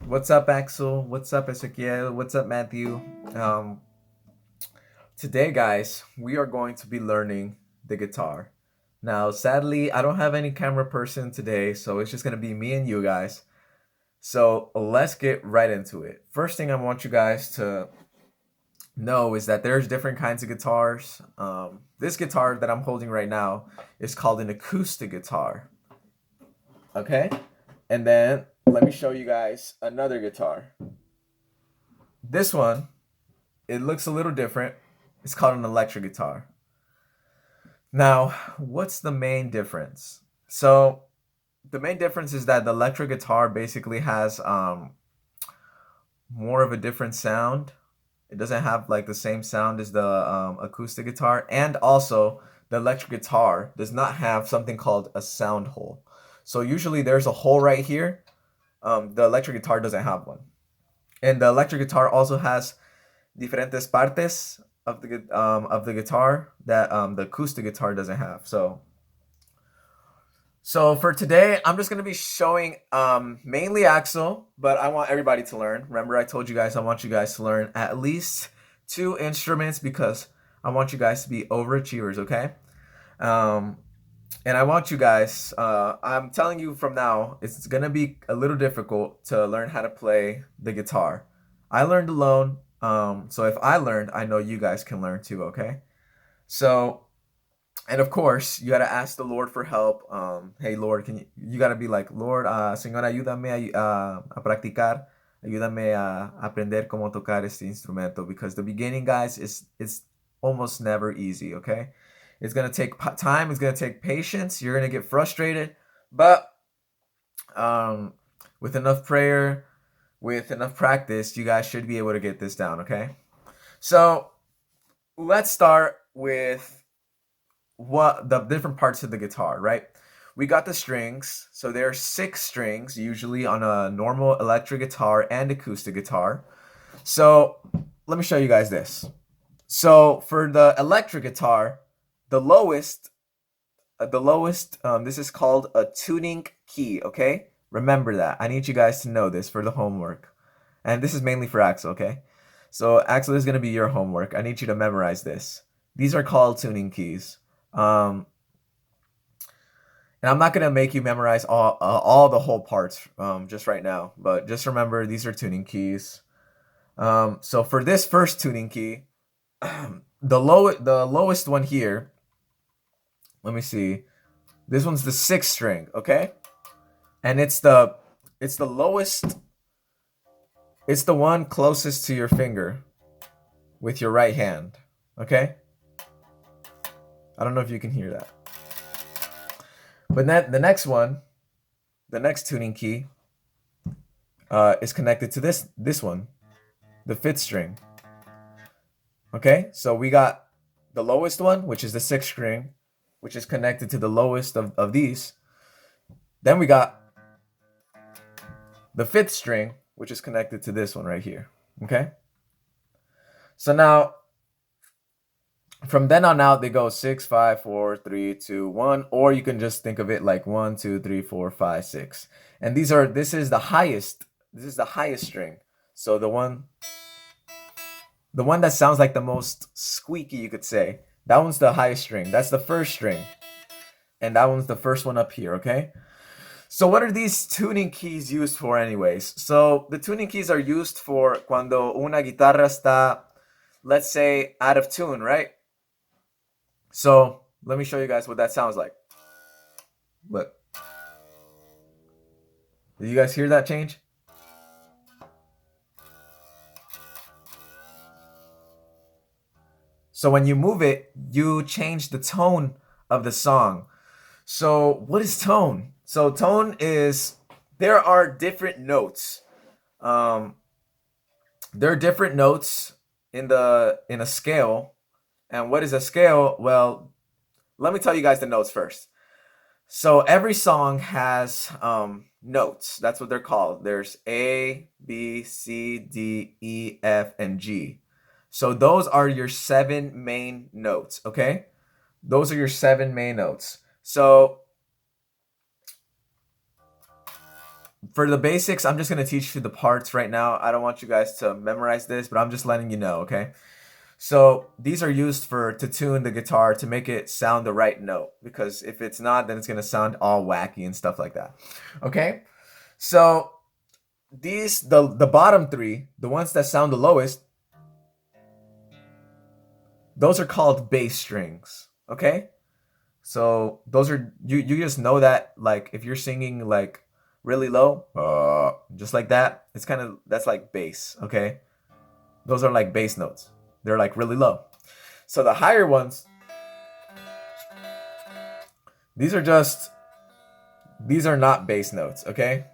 What's up, Axel? What's up, Ezequiel? What's up, Matthew? Um, Today, guys, we are going to be learning the guitar. Now, sadly, I don't have any camera person today, so it's just going to be me and you guys. So let's get right into it. First thing I want you guys to know is that there's different kinds of guitars. This guitar that I'm holding right now is called an acoustic guitar. Okay? And then let me show you guys another guitar. This one, it looks a little different. It's called an electric guitar. Now, what's the main difference? So, the main difference is that the electric guitar basically has more of a different sound. It doesn't have like the same sound as the acoustic guitar, and also the electric guitar does not have something called a sound hole. So usually there's a hole right here. The electric guitar doesn't have one, and the electric guitar also has diferentes partes of the guitar that the acoustic guitar doesn't have. So for today, I'm just gonna be showing mainly Axel, but I want everybody to learn. Remember, I told you guys I want you guys to learn at least two instruments because I want you guys to be overachievers. Okay. Um, and I want you guys. I'm telling you from now, it's gonna be a little difficult to learn how to play the guitar. I learned alone. So if I learned, I know you guys can learn too. Okay. So, and of course, you gotta ask the Lord for help. Hey Lord, can you gotta be like, Lord, Señor, ayúdame a practicar, ayúdame a aprender cómo tocar este instrumento, because the beginning, guys, is it's almost never easy. Okay, it's gonna take time. It's gonna take patience. You're gonna get frustrated, but um, with enough prayer, with enough practice, you guys should be able to get this down. Okay, so let's start with what the different parts of the guitar, right? We got the strings. So there are 6 strings usually on a normal electric guitar and acoustic guitar. So let me show you guys this. So for the electric guitar, the lowest, this is called a tuning key. Okay, remember that. I need you guys to know this for the homework, and this is mainly for Axel. Okay, so Axel, this is gonna be your homework. I need you to memorize this. These are called tuning keys. Um, and I'm not gonna make you memorize all the whole parts just right now, but just remember these are tuning keys. So for this first tuning key, the lowest one here. Let me see. This one's the sixth string, okay, and it's the lowest. It's the one closest to your finger with your right hand, okay. I don't know if you can hear that, but then the next one, the next tuning key, is connected to this one, the fifth string. Okay, so we got the lowest one, which is the sixth string, which is connected to the lowest of these. Then we got the fifth string, which is connected to this one right here. Okay, so now from then on out, they go 6, 5, 4, 3, 2, 1, or you can just think of it like 1, 2, 3, 4, 5, 6. And this is the highest. This is the highest string. So the one that sounds like the most squeaky, you could say. That one's the highest string. That's the first string. And that one's the first one up here, okay? So what are these tuning keys used for anyways? So the tuning keys are used for cuando una guitarra está, let's say, out of tune, right? So let me show you guys what that sounds like. Look. Did you guys hear that change? So when you move it, you change the tone of the song. So what is tone? So tone is, there are different notes. Um, there are different notes in a scale. And what is a scale? Well, let me tell you guys the notes first. So every song has notes. That's what they're called. There's A, B, C, D, E, F, and G. So those are your 7 main notes, okay? Those are your 7 main notes. So for the basics, I'm just gonna teach you the parts right now. I don't want you guys to memorize this, but I'm just letting you know, okay? So these are used to tune the guitar to make it sound the right note, because if it's not, then it's gonna sound all wacky and stuff like that. Okay? So the bottom three, the ones that sound the lowest, those are called bass strings. Okay? So those are you just know that, like, if you're singing like really low, just like that, that's like bass, okay? Those are like bass notes. They're like really low. So the higher ones, these are not bass notes, okay?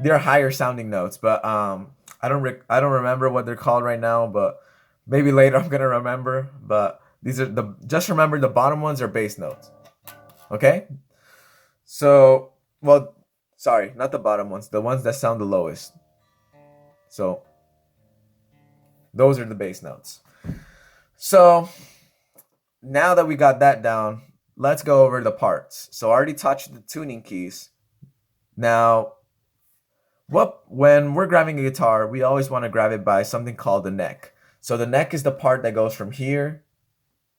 They're higher sounding notes, but I don't remember what they're called right now, but maybe later I'm gonna remember. But these are just remember the bottom ones are bass notes. Okay? So, well, sorry, not the bottom ones, the ones that sound the lowest. So those are the bass notes. So now that we got that down, let's go over the parts. So I already touched the tuning keys. Now, when we're grabbing a guitar, we always want to grab it by something called the neck. So the neck is the part that goes from here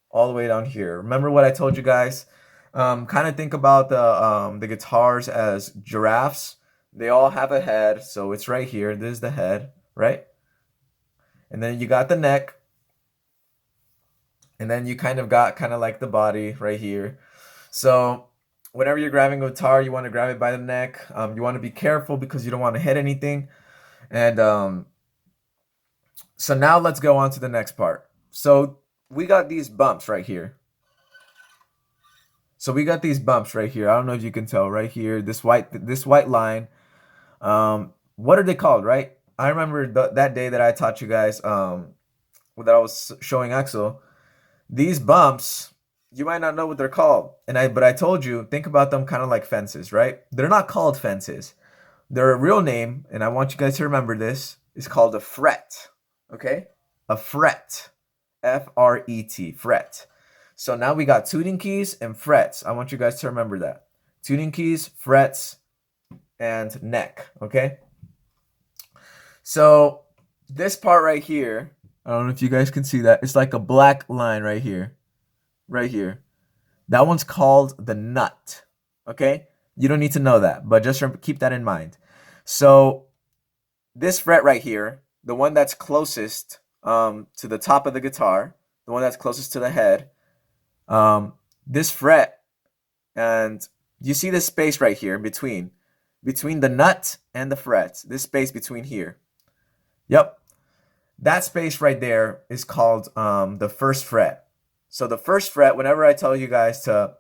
all the way down here. Remember what I told you guys? Kind of think about the guitars as giraffes. They all have a head, so it's right here. This is the head, right? And then you got the neck, and then you kind of got like the body right here. So whenever you're grabbing a guitar, you want to grab it by the neck. You want to be careful because you don't want to hit anything. And so now let's go on to the next part. So we got these bumps right here. So we got these bumps right here. I don't know if you can tell right here, this white line. What are they called, right? I remember that day that I taught you guys, that I was showing Axel. These bumps, you might not know what they're called. But I told you, think about them kind of like fences, right? They're not called fences. Their real name, and I want you guys to remember this, is called a fret. Okay? A fret. F-R-E-T, fret. So now we got tuning keys and frets. I want you guys to remember that. Tuning keys, frets, and neck, okay? So this part right here, I don't know if you guys can see that. It's like a black line right here. Right here. That one's called the nut, okay? You don't need to know that, but just keep that in mind. So this fret right here, the one that's closest to the top of the guitar, the one that's closest to the head, this fret, and you see this space right here in between the nut and the fret, this space between here. Yep. That space right there is called the first fret. So the first fret, whenever I tell you guys to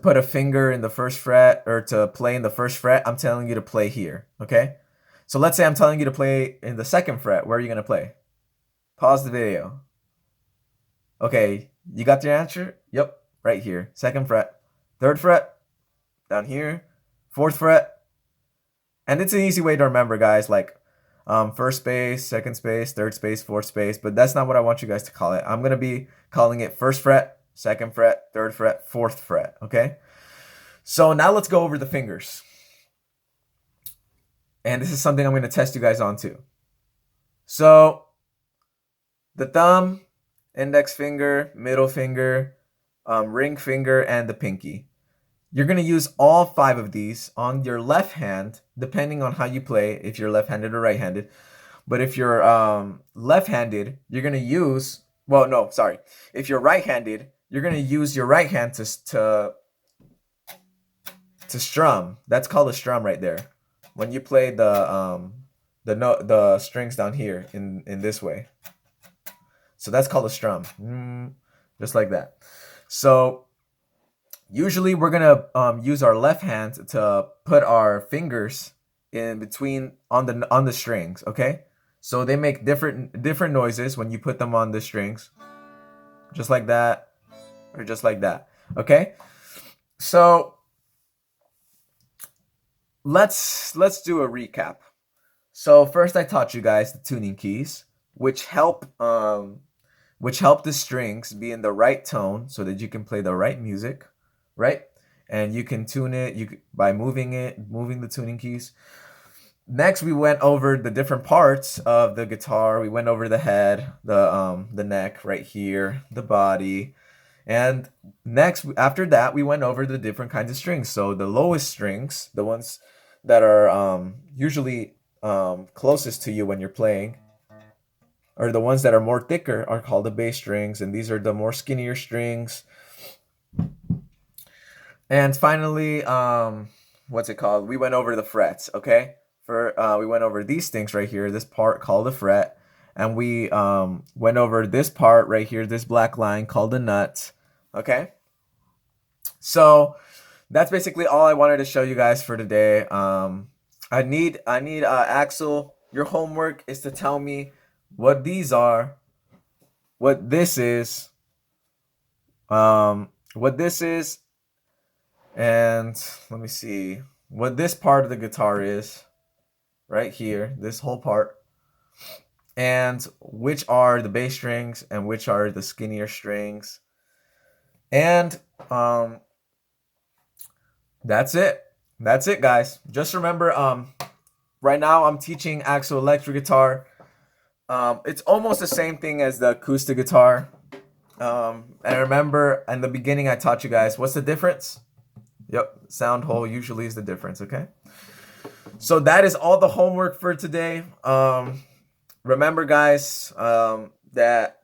put a finger in the first fret or to play in the first fret, I'm telling you to play here, okay? So let's say I'm telling you to play in the second fret. Where are you going to play? Pause the video. Okay, you got your answer? Yep, right here. Second fret. Third fret, down here. Fourth fret. And it's an easy way to remember, guys, like first space, second space, third space, fourth space, but that's not what I want you guys to call it. I'm going to be calling it first fret, second fret, third fret, fourth fret, okay? So now let's go over the fingers. And this is something I'm going to test you guys on too. So the thumb, index finger, middle finger, ring finger, and the pinky. You're going to use all 5 of these on your left hand, depending on how you play, if you're left-handed or right-handed. But if you're left-handed, you're going to use, well, no, sorry. If you're right-handed, you're going to use your right hand to strum. That's called a strum right there. When you play the strings down here in this way. So that's called a strum. Just like that. So usually we're gonna use our left hand to put our fingers in between on the strings, okay? So they make different noises when you put them on the strings. Just like that, or just like that. Okay? So let's do a recap. So first I taught you guys the tuning keys, which help the strings be in the right tone so that you can play the right music, right? and you can tune it by moving the tuning keys. Next, we went over the different parts of the guitar. We went over the head, the neck right here, the body. And next, after that, we went over the different kinds of strings. So the lowest strings, the ones that are usually closest to you when you're playing, or the ones that are more thicker, are called the bass strings. And these are the more skinnier strings. And finally, what's it called? We went over the frets, okay? We went over these things right here, this part called the fret, and we went over this part right here, this black line called the nut, okay? So that's basically all I wanted to show you guys for today. I need Axel, your homework is to tell me what these are, what this is, what this is, and let me see what this part of the guitar is. Right here, this whole part, and which are the bass strings and which are the skinnier strings. And that's it guys. Just remember, right now I'm teaching Axel electric guitar. It's almost the same thing as the acoustic guitar. And remember, in the beginning I taught you guys what's the difference. Yep, sound hole usually is the difference. Okay, so that is all the homework for today. Remember, guys, that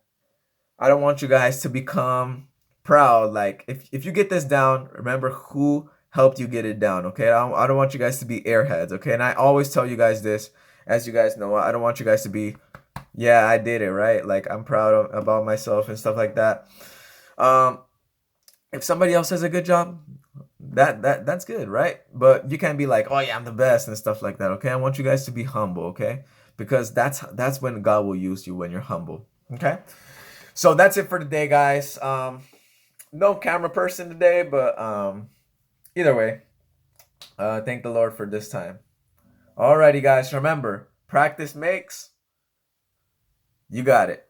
I don't want you guys to become proud. Like, if you get this down, remember who helped you get it down, okay? I don't want you guys to be airheads, okay? And I always tell you guys this, as you guys know, I don't want you guys to be, yeah, I did it, right? Like, I'm proud about myself and stuff like that. If somebody else does a good job, that's good, right? But you can't be like, oh yeah, I'm the best and stuff like that, okay? I want you guys to be humble, okay? Because that's when God will use you, when you're humble, okay? So that's it for today, guys. No camera person today, but either way, thank the Lord for this time. Alrighty, guys, remember, practice makes, you got it.